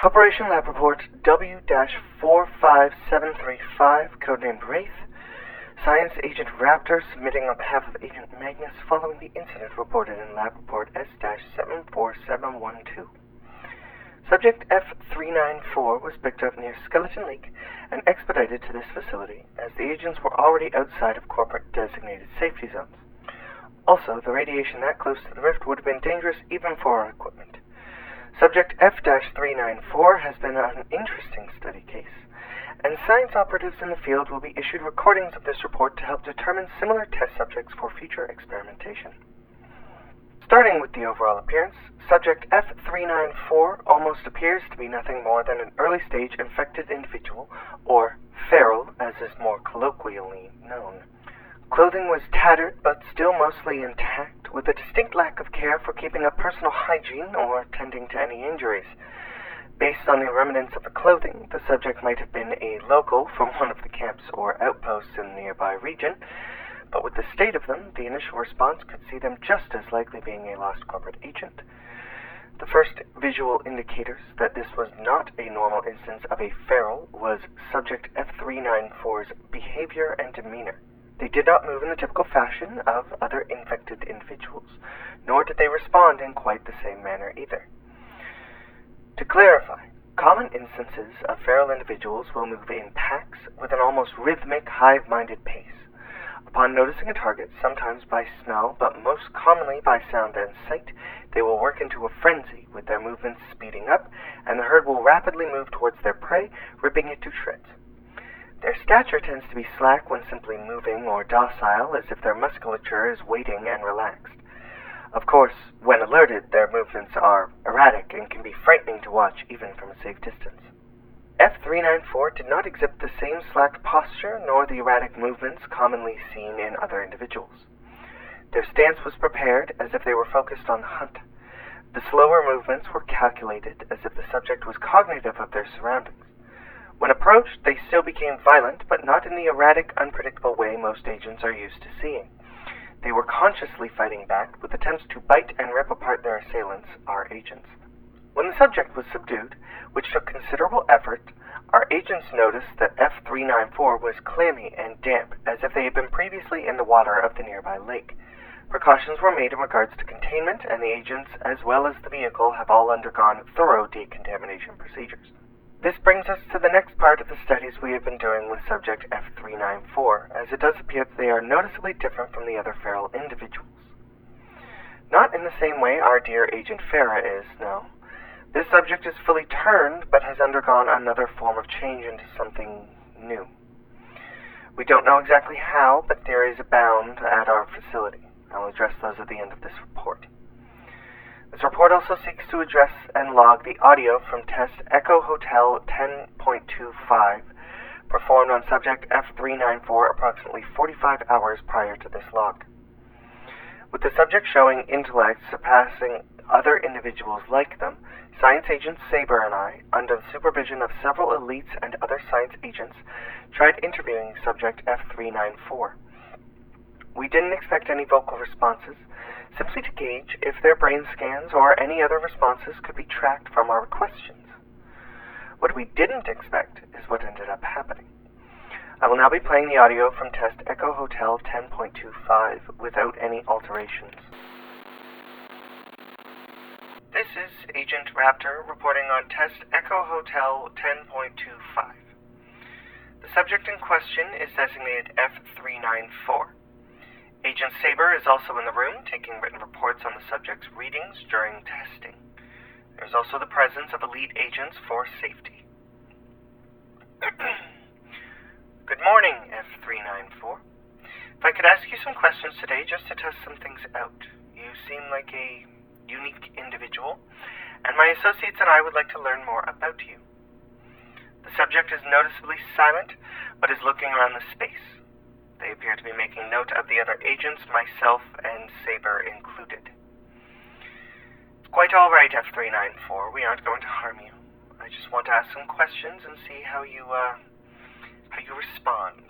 Operation Lab Report W-45735, codenamed Wraith. Science Agent Raptor submitting on behalf of Agent Magnus following the incident reported in Lab Report S-74712. Subject F-394 was picked up near Skeleton Lake and expedited to this facility, as the agents were already outside of corporate designated safety zones. Also, the radiation that close to the rift would have been dangerous even for our equipment. Subject F-394 has been an interesting study case, and science operatives in the field will be issued recordings of this report to help determine similar test subjects for future experimentation. Starting with the overall appearance, Subject F-394 almost appears to be nothing more than an early-stage infected individual, or feral, as is more colloquially known. Clothing was tattered but still mostly intact, with a distinct lack of care for keeping up personal hygiene or tending to any injuries. Based on the remnants of the clothing, the subject might have been a local from one of the camps or outposts in the nearby region, but with the state of them, the initial response could see them just as likely being a lost corporate agent. The first visual indicators that this was not a normal instance of a feral was Subject F-394's behavior and demeanor. They did not move in the typical fashion of other infected individuals, nor did they respond in quite the same manner either. To clarify, common instances of feral individuals will move in packs with an almost rhythmic, hive-minded pace. Upon noticing a target, sometimes by smell, but most commonly by sound and sight, they will work into a frenzy, with their movements speeding up, and the herd will rapidly move towards their prey, ripping it to shreds. Their stature tends to be slack when simply moving, or docile, as if their musculature is waiting and relaxed. Of course, when alerted, their movements are erratic and can be frightening to watch even from a safe distance. F-394 did not exhibit the same slack posture nor the erratic movements commonly seen in other individuals. Their stance was prepared as if they were focused on the hunt. The slower movements were calculated as if the subject was cognitive of their surroundings. When approached, they still became violent, but not in the erratic, unpredictable way most agents are used to seeing. They were consciously fighting back, with attempts to bite and rip apart their assailants, our agents. When the subject was subdued, which took considerable effort, our agents noticed that F-394 was clammy and damp, as if they had been previously in the water of the nearby lake. Precautions were made in regards to containment, and the agents, as well as the vehicle, have all undergone thorough decontamination procedures. This brings us to the next part of the studies we have been doing with subject F-394, as it does appear that they are noticeably different from the other feral individuals. Not in the same way our dear Agent Farah is, no. This subject is fully turned, but has undergone another form of change into something new. We don't know exactly how, but theories abound at our facility. I'll address those at the end of this report. This report also seeks to address and log the audio from test Echo Hotel 10.25, performed on subject F-394 approximately 45 hours prior to this log. With the subject showing intellect surpassing other individuals like them, Science Agent Saber and I, under the supervision of several elites and other science agents, tried interviewing subject F-394. We didn't expect any vocal responses, simply to gauge if their brain scans or any other responses could be tracked from our questions. What we didn't expect is what ended up happening. I will now be playing the audio from test Echo Hotel 10.25 without any alterations. This is Agent Raptor reporting on test Echo Hotel 10.25. The subject in question is designated F-394. Agent Saber is also in the room, taking written reports on the subject's readings during testing. There is also the presence of elite agents for safety. Good morning, F-394. If I could ask you some questions today just to test some things out. You seem like a unique individual, and my associates and I would like to learn more about you. The subject is noticeably silent, but is looking around the space. They appear to be making note of the other agents, myself and Saber included. It's quite all right, F-394. We aren't going to harm you. I just want to ask some questions and see how you respond.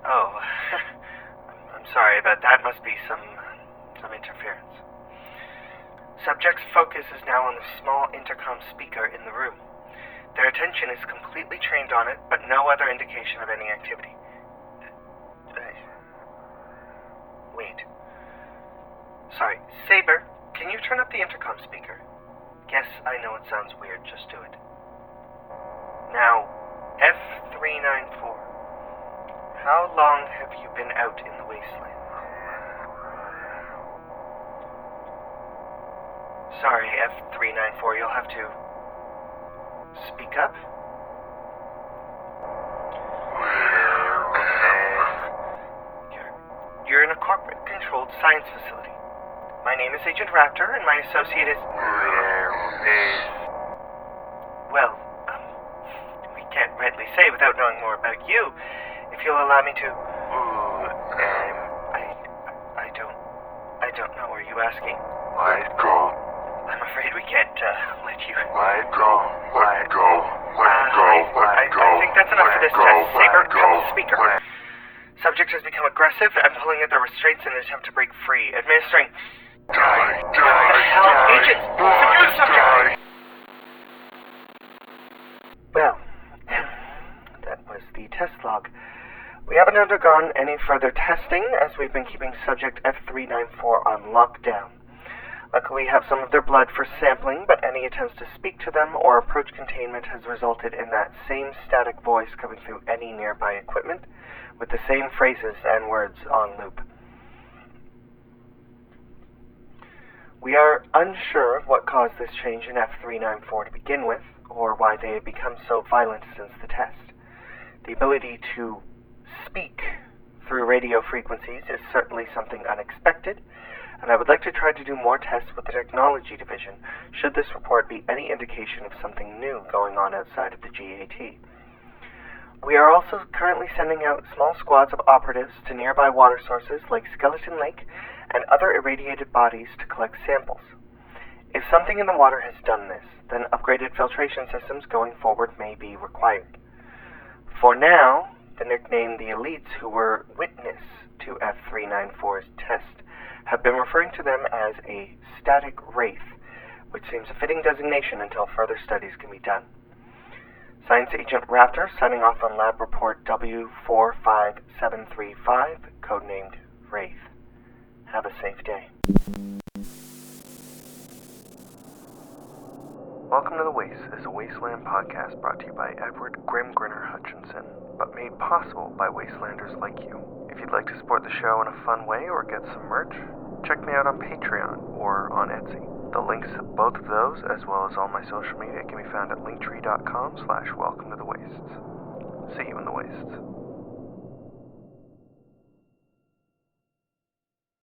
Oh, I'm sorry about that. Must be some interference. Subject's focus is now on the small intercom speaker in the room. Their attention is completely trained on it, but no other indication of any activity. Wait. Sorry, Saber, can you turn up the intercom speaker? Yes, I know it sounds weird, just do it. Now, F394. How long have you been out in the wasteland? Sorry, F394, you'll have to speak up. You're in a corporate-controlled science facility. My name is Agent Raptor, and my associate is... Well, we can't rightly say without knowing more about you. If you'll allow me to... I don't know. Are you asking? Let go. I'm afraid we can't let you... Let go. Let go. Let go. Let go. I think that's enough for this test. Saber, cut the speaker. Subject has become aggressive and pulling at the restraints in an attempt to break free. Administering... Die. Agents! Secure the subject! Well, that was the test log. We haven't undergone any further testing, as we've been keeping subject F394 on lockdown. Luckily, we have some of their blood for sampling, but any attempts to speak to them or approach containment has resulted in that same static voice coming through any nearby equipment, with the same phrases and words on loop. We are unsure of what caused this change in F394 to begin with, or why they have become so violent since the test. The ability to speak through radio frequencies is certainly something unexpected, and I would like to try to do more tests with the Technology Division, should this report be any indication of something new going on outside of the GAT. We are also currently sending out small squads of operatives to nearby water sources like Skeleton Lake and other irradiated bodies to collect samples. If something in the water has done this, then upgraded filtration systems going forward may be required. For now, the nickname the elites who were witness to F394's test have been referring to them as a static Wraith, which seems a fitting designation until further studies can be done. Science Agent Raptor signing off on lab report W-45735, codenamed Wraith. Have a safe day. Welcome to The Waste is a Wasteland podcast brought to you by Grimm Grinner Hutchinson, but made possible by Wastelanders like you. If you'd like to support the show in a fun way or get some merch, check me out on Patreon or on Etsy. The links to both of those, as well as all my social media, can be found at linktree.com/welcome to the wastes. See you in the wastes.